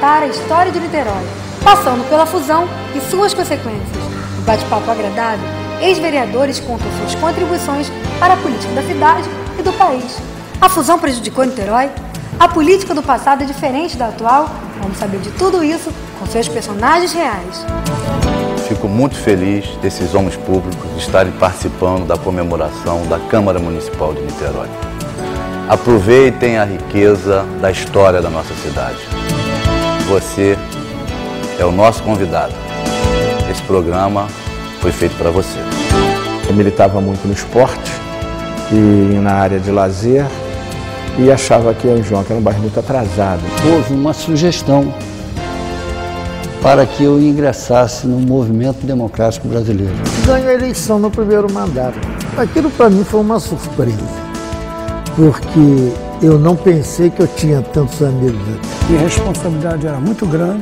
contar a história de Niterói, passando pela fusão e suas consequências. No bate-papo agradável, ex-vereadores contam suas contribuições para a política da cidade e do país. A fusão prejudicou Niterói? A política do passado é diferente da atual? Vamos saber de tudo isso com seus personagens reais. Fico muito feliz desses homens públicos estarem participando da comemoração da Câmara Municipal de Niterói. Aproveitem a riqueza da história da nossa cidade. Você é o nosso convidado. Esse programa foi feito para você. Eu militava muito no esporte e na área de lazer e achava que o João era um bairro muito atrasado. Houve uma sugestão para que eu ingressasse no movimento democrático brasileiro. Ganhei a eleição no primeiro mandato. Aquilo para mim foi uma surpresa, porque eu não pensei que eu tinha tantos amigos aqui. Minha responsabilidade era muito grande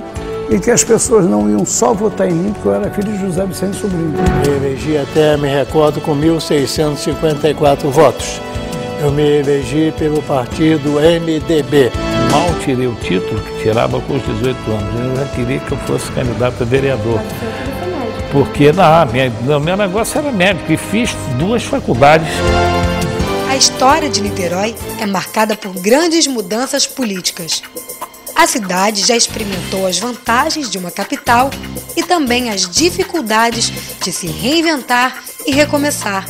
e que as pessoas não iam só votar em mim porque eu era filho de José Vicente Sobrinho. Me elegi até, me recordo, com 1.654 votos. Eu me elegi pelo partido MDB. Mal tirei o título, que tirava com os 18 anos. Eu já queria que eu fosse candidato a vereador. Porque meu negócio era médico e fiz 2 faculdades. A história de Niterói é marcada por grandes mudanças políticas. A cidade já experimentou as vantagens de uma capital e também as dificuldades de se reinventar e recomeçar.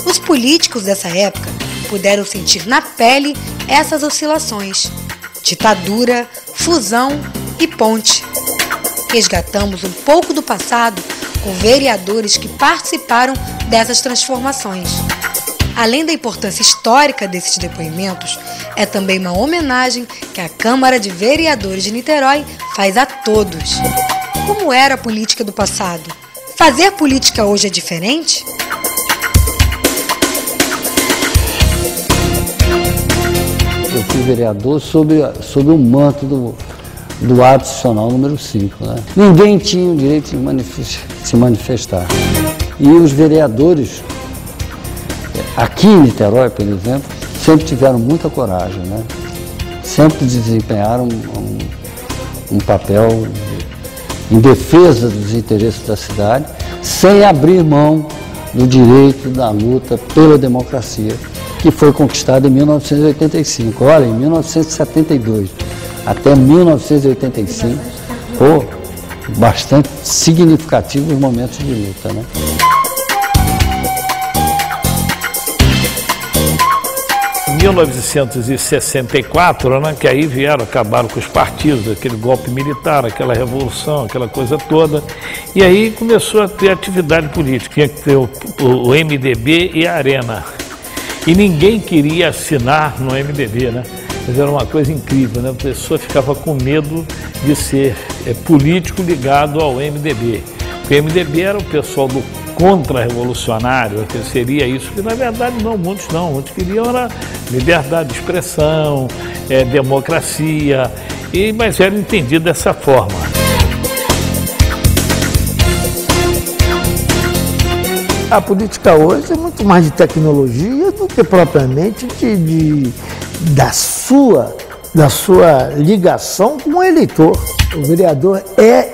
Os políticos dessa época puderam sentir na pele essas oscilações: ditadura, fusão e ponte. Resgatamos um pouco do passado com vereadores que participaram dessas transformações. Além da importância histórica desses depoimentos, é também uma homenagem que a Câmara de Vereadores de Niterói faz a todos. Como era a política do passado? Fazer política hoje é diferente? Eu fui vereador sob o manto do ato institucional número 5. Né? Ninguém tinha o direito de se manifestar. E os vereadores, aqui em Niterói, por exemplo, sempre tiveram muita coragem, né? Sempre desempenharam um papel em defesa dos interesses da cidade, sem abrir mão do direito da luta pela democracia, que foi conquistada em 1985. Olha, em 1972 até 1985, bastante significativos momentos de luta, né? Em 1964, né, que aí acabaram com os partidos, aquele golpe militar, aquela revolução, aquela coisa toda, e aí começou a ter atividade política, tinha que ter o MDB e a Arena. E ninguém queria assinar no MDB, né? Mas era uma coisa incrível, né? A pessoa ficava com medo de ser político ligado ao MDB. O MDB era o pessoal do contra-revolucionário, que seria isso, que na verdade muitos queriam era liberdade de expressão, democracia, mas era entendido dessa forma. A política hoje é muito mais de tecnologia do que propriamente da sua ligação com o eleitor. O vereador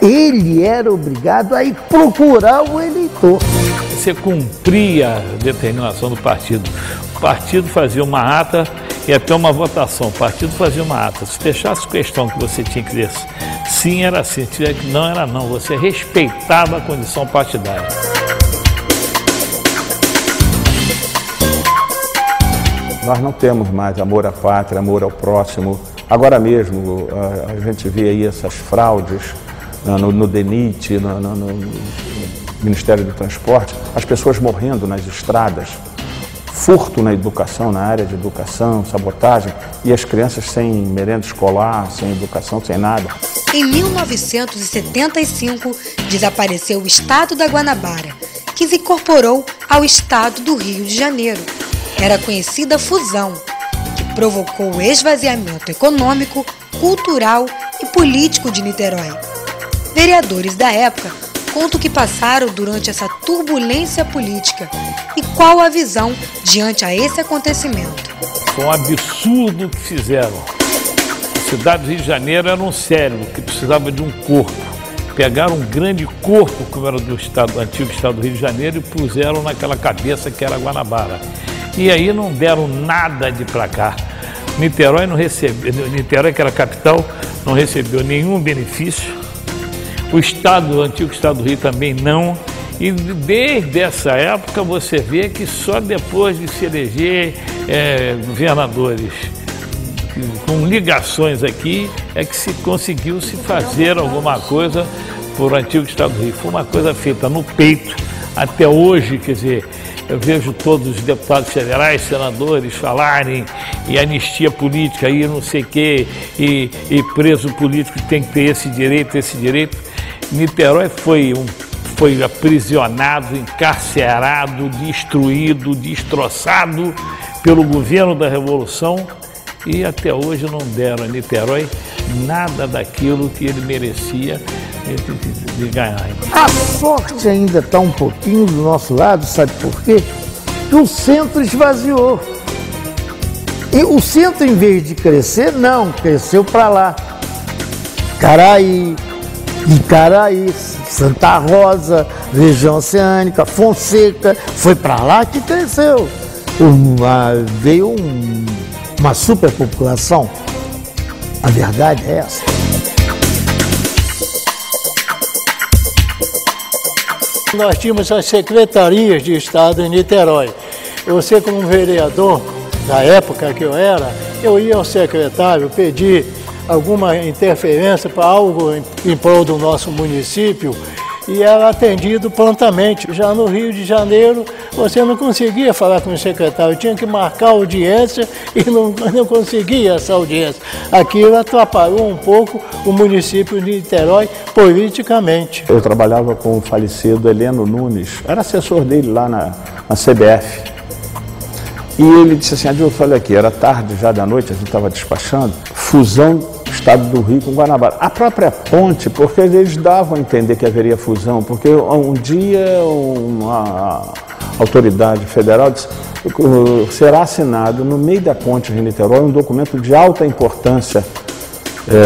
ele era obrigado a ir procurar o eleitor. Você cumpria a determinação do partido. O partido fazia uma ata e até uma votação. O partido fazia uma ata. Se deixasse questão que você tinha que dizer sim, era sim. Se tiver que não, era não. Você respeitava a condição partidária. Nós não temos mais amor à pátria, amor ao próximo. Agora mesmo a gente vê aí essas fraudes no DENIT, no Ministério do Transporte, as pessoas morrendo nas estradas, furto na educação, na área de educação, sabotagem, e as crianças sem merenda escolar, sem educação, sem nada. Em 1975, desapareceu o estado da Guanabara, que se incorporou ao estado do Rio de Janeiro. Era a conhecida fusão, que provocou o esvaziamento econômico, cultural e político de Niterói. Vereadores da época contam o que passaram durante essa turbulência política e qual a visão diante a esse acontecimento. Foi um absurdo o que fizeram. cidade do Rio de Janeiro era um cérebro que precisava de um corpo. Pegaram um grande corpo, como era do antigo estado do Rio de Janeiro, e puseram naquela cabeça que era Guanabara. E aí não deram nada de pra cá. Niterói não recebeu, Niterói, que era a capital, não recebeu nenhum benefício. O antigo estado do Rio também não. E desde essa época você vê que só depois de se eleger governadores com ligações aqui é que se conseguiu se fazer alguma coisa por o antigo estado do Rio. Foi uma coisa feita no peito até hoje, quer dizer, eu vejo todos os deputados federais, senadores falarem e anistia política e não sei o quê, e preso político tem que ter esse direito, esse direito. Niterói foi aprisionado, encarcerado, destruído, destroçado pelo governo da Revolução e até hoje não deram a Niterói nada daquilo que ele merecia de ganhar. A sorte ainda está um pouquinho do nosso lado, sabe por quê? Que o centro esvaziou. E o centro, em vez de crescer, não, cresceu para lá. Caraí, Santa Rosa, região oceânica, Fonseca, foi para lá que cresceu. Veio uma superpopulação. A verdade é essa. Nós tínhamos as secretarias de Estado em Niterói. Você, como vereador, da época que eu era, eu ia ao secretário pedir alguma interferência para algo em prol do nosso município e era atendido prontamente. Já no Rio de Janeiro, você não conseguia falar com o secretário, tinha que marcar audiência e não conseguia essa audiência. Aquilo atrapalhou um pouco o município de Niterói politicamente. Eu trabalhava com o falecido Heleno Nunes, era assessor dele lá na CBF. E ele disse assim, Adilson, olha aqui, era tarde já da noite, a gente estava despachando, fusão Estado do Rio com Guanabara. A própria ponte, porque eles davam a entender que haveria fusão, porque um dia uma autoridade federal disse, será assinado no meio da ponte de Niterói um documento de alta importância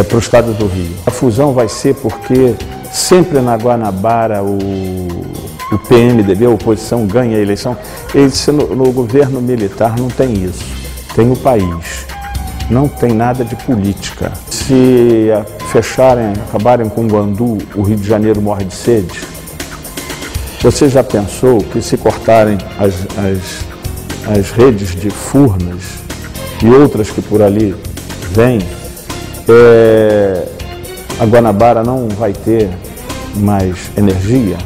para o Estado do Rio. A fusão vai ser porque sempre na Guanabara o PMDB, a oposição, ganha a eleição. Ele disse, no governo militar não tem isso, tem o país. Não tem nada de política. Se acabarem com o Guandu, o Rio de Janeiro morre de sede. Você já pensou que se cortarem as redes de Furnas e outras que por ali vêm, a Guanabara não vai ter mais energia?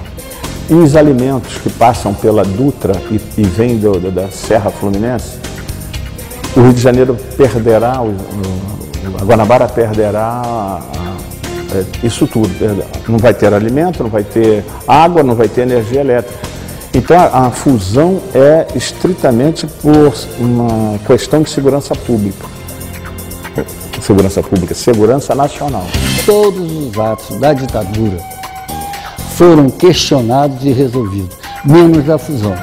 E os alimentos que passam pela Dutra e vêm da Serra Fluminense? O Rio de Janeiro perderá, a Guanabara perderá isso tudo. Não vai ter alimento, não vai ter água, não vai ter energia elétrica. Então a fusão é estritamente por uma questão de segurança pública. Segurança nacional. Todos os atos da ditadura foram questionados e resolvidos, menos da fusão.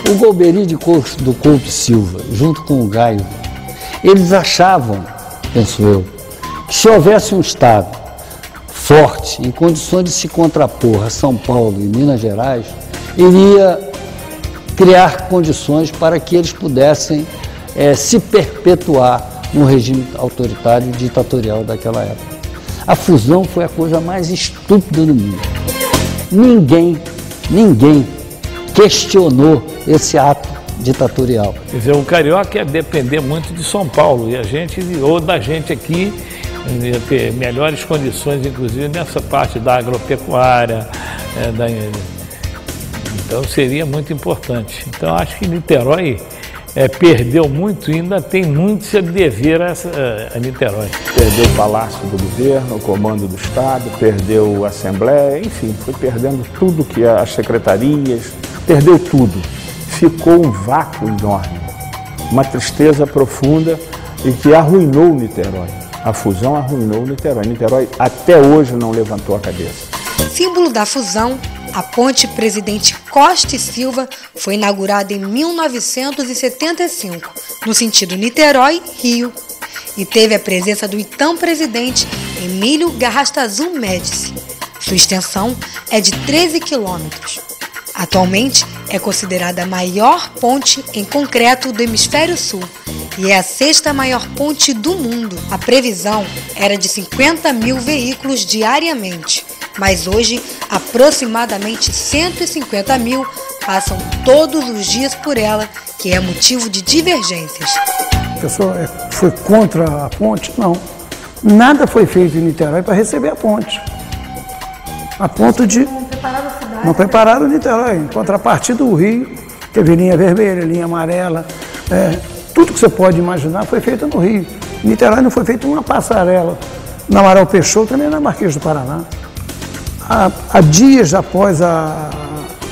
O Golbery do Couto Silva, junto com o Gaio, eles achavam, penso eu, que se houvesse um Estado forte, em condições de se contrapor a São Paulo e Minas Gerais, iria criar condições para que eles pudessem se perpetuar no regime autoritário e ditatorial daquela época. A fusão foi a coisa mais estúpida do mundo. Ninguém questionou esse ato ditatorial. Quer dizer, o carioca ia depender muito de São Paulo e a gente, ou da gente aqui, ia ter melhores condições, inclusive nessa parte da agropecuária, então seria muito importante. Então acho que Niterói perdeu muito e ainda tem muito a dever a Niterói. Perdeu o Palácio do Governo, o Comando do Estado, perdeu a Assembleia, enfim, foi perdendo tudo que as secretarias, perdeu tudo. Ficou um vácuo enorme, uma tristeza profunda e que arruinou Niterói. A fusão arruinou Niterói. Niterói até hoje não levantou a cabeça. Símbolo da fusão, a ponte Presidente Costa e Silva foi inaugurada em 1975, no sentido Niterói-Rio. e teve a presença do então presidente Emílio Garrastazu Médici. Sua extensão é de 13 quilômetros. Atualmente é considerada a maior ponte em concreto do Hemisfério Sul e é a 6ª maior ponte do mundo. A previsão era de 50 mil veículos diariamente, mas hoje aproximadamente 150 mil passam todos os dias por ela, que é motivo de divergências. A pessoa foi contra a ponte? Não. Nada foi feito em Niterói para receber a ponte. A ponto de não prepararam Niterói, em contrapartida do Rio, teve linha vermelha, linha amarela, tudo que você pode imaginar foi feito no Rio. Em Niterói não foi feita uma passarela, na Amaral Peixoto nem na Marquês do Paraná. Há dias após a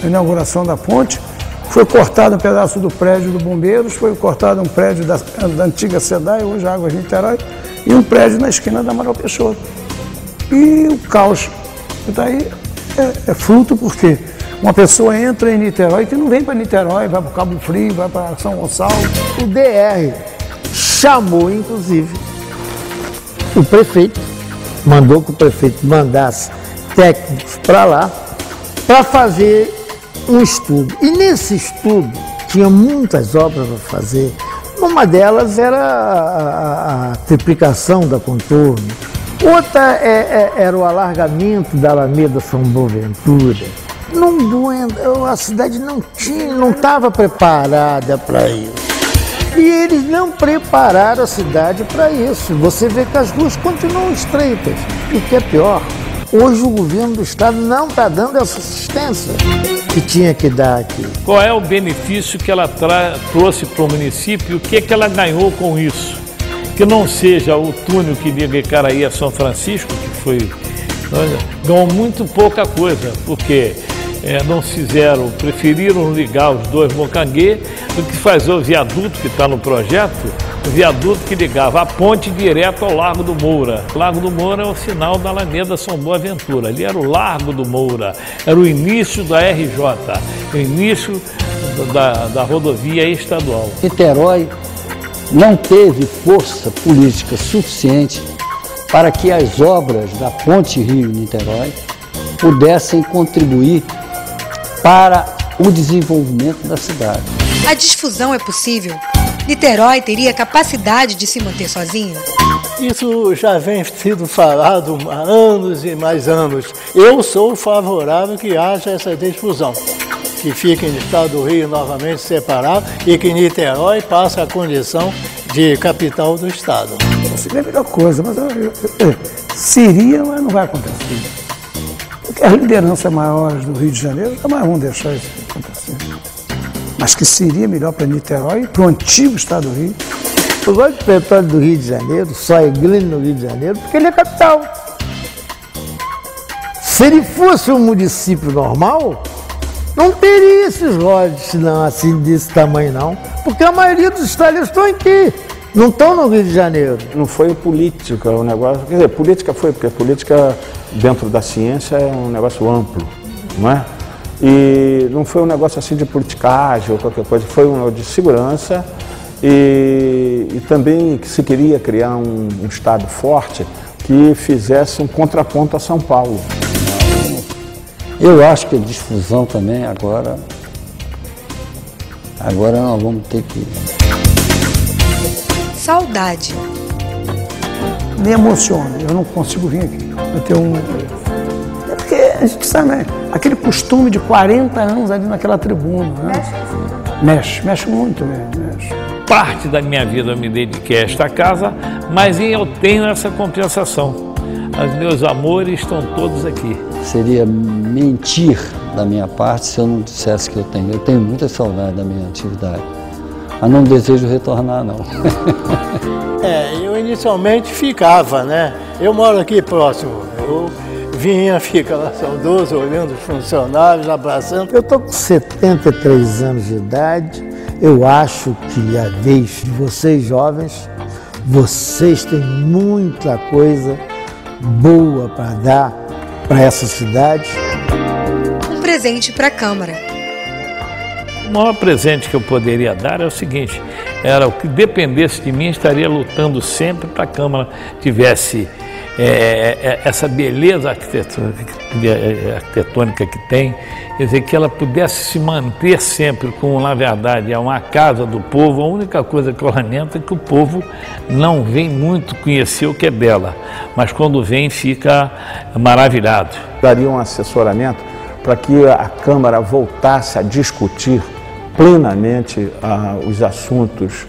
inauguração da ponte, foi cortado um pedaço do prédio do Bombeiros, foi cortado um prédio da antiga SEDAI, hoje Águas de Niterói, e um prédio na esquina da Amaral Peixoto. E o caos. Daí é fruto porque uma pessoa entra em Niterói que não vem para Niterói, vai para o Cabo Frio, vai para São Gonçalo. O DR chamou, inclusive, o prefeito, mandou que o prefeito mandasse técnicos para lá para fazer um estudo. E nesse estudo tinha muitas obras a fazer. Uma delas era a triplicação da contorno. Outra era o alargamento da Alameda São Boaventura. A cidade não estava preparada para isso. E eles não prepararam a cidade para isso. Você vê que as ruas continuam estreitas. E o que é pior, hoje o governo do estado não está dando essa assistência que tinha que dar aqui. Qual é o benefício que ela trouxe para o município e o que ela ganhou com isso? Que não seja o túnel que liga Icaraí a São Francisco, que foi... ganhou muito pouca coisa, porque não fizeram, preferiram ligar os dois Mocanguê do que fazer o viaduto que está no projeto, o viaduto que ligava a ponte direto ao Largo do Moura. O Largo do Moura é o final da Alameda São Boaventura, ali era o Largo do Moura, era o início da RJ, o início da rodovia estadual. Niterói não teve força política suficiente para que as obras da Ponte Rio-Niterói pudessem contribuir para o desenvolvimento da cidade. A difusão é possível? Niterói teria capacidade de se manter sozinho? Isso já vem sendo falado há anos e mais anos. Eu sou favorável que haja essa difusão, que fique no estado do Rio novamente separado e que Niterói passe a condição de capital do estado. Seria a melhor coisa, mas seria, mas não vai acontecer. Porque as lideranças maiores do Rio de Janeiro jamais vão deixar isso acontecer. Mas que seria melhor para Niterói, para o antigo estado do Rio. Eu gosto do petróleo do Rio de Janeiro, só é grande no Rio de Janeiro, porque ele é capital. Se ele fosse um município normal, não teria esses royalties não, assim, desse tamanho não, porque a maioria dos estados estão aqui, não estão no Rio de Janeiro. Não foi política o negócio, quer dizer, política foi, porque a política dentro da ciência é um negócio amplo, não é? E não foi um negócio assim de politicagem ou qualquer coisa, foi um de segurança e também que se queria criar um estado forte que fizesse um contraponto a São Paulo. Eu acho que a difusão também agora nós vamos ter que... Saudade. Me emociona, eu não consigo vir aqui. Eu tenho É porque a gente sabe, né? Aquele costume de 40 anos ali naquela tribuna, né? Mexe muito, mexe. Parte da minha vida eu me dediquei a esta casa, mas eu tenho essa compensação. Os meus amores estão todos aqui. Seria mentir da minha parte se eu não dissesse que eu tenho. Eu tenho muita saudade da minha atividade, mas não desejo retornar, não. Eu inicialmente ficava, né? Eu moro aqui próximo. Eu vinha, fica lá saudoso, olhando os funcionários, abraçando. Eu estou com 73 anos de idade. Eu acho que a vez de vocês jovens, vocês têm muita coisa boa para dar para essa cidade. Um presente para a Câmara. O maior presente que eu poderia dar é o seguinte: era o que dependesse de mim, estaria lutando sempre para a Câmara tivesse essa beleza arquitetônica que tem, quer dizer, que ela pudesse se manter sempre como, na verdade, é uma casa do povo. A única coisa que eu lamento é que o povo não vem muito conhecer o que é dela, mas quando vem fica maravilhado. Daria um assessoramento para que a Câmara voltasse a discutir plenamente os assuntos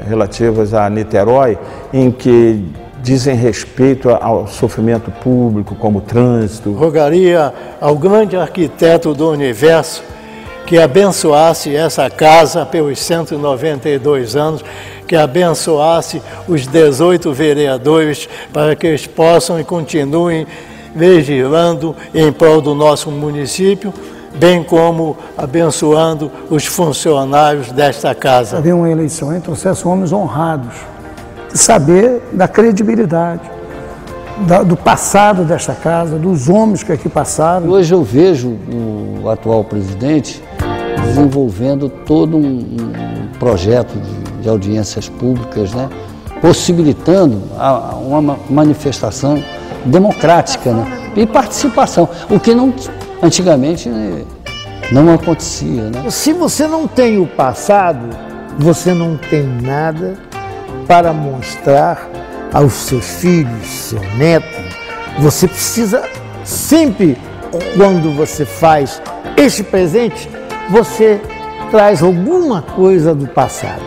relativos a Niterói, em que dizem respeito ao sofrimento público, como o trânsito. Rogaria ao grande arquiteto do universo que abençoasse essa casa pelos 192 anos, que abençoasse os 18 vereadores para que eles possam e continuem legislando em prol do nosso município, bem como abençoando os funcionários desta casa. Havia uma eleição e trouxesse homens honrados, de saber da credibilidade, do passado desta casa, dos homens que aqui passaram. Hoje eu vejo o atual presidente desenvolvendo todo um projeto de audiências públicas, né, possibilitando uma manifestação democrática, né, e participação, o que antigamente não acontecia, né? Se você não tem o passado, você não tem nada para mostrar aos seus filhos, seu neto. Você precisa sempre, quando você faz este presente, você traz alguma coisa do passado.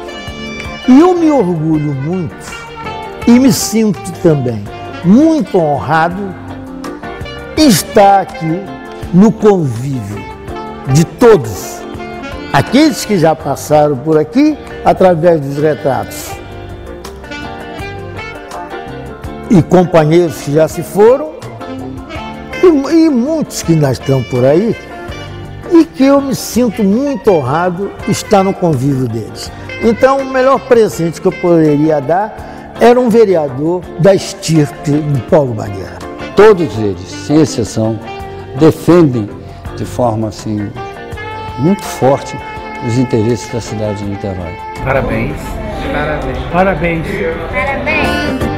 E eu me orgulho muito e me sinto também muito honrado em estar aqui no convívio de todos, aqueles que já passaram por aqui através dos retratos e companheiros que já se foram e muitos que ainda estão por aí, e que eu me sinto muito honrado estar no convívio deles. Então, o melhor presente que eu poderia dar era um vereador da estirpe de Paulo Bandeira. Todos eles, sem exceção, defendem de forma assim muito forte os interesses da cidade de Niterói. Parabéns. Parabéns. Parabéns. Parabéns.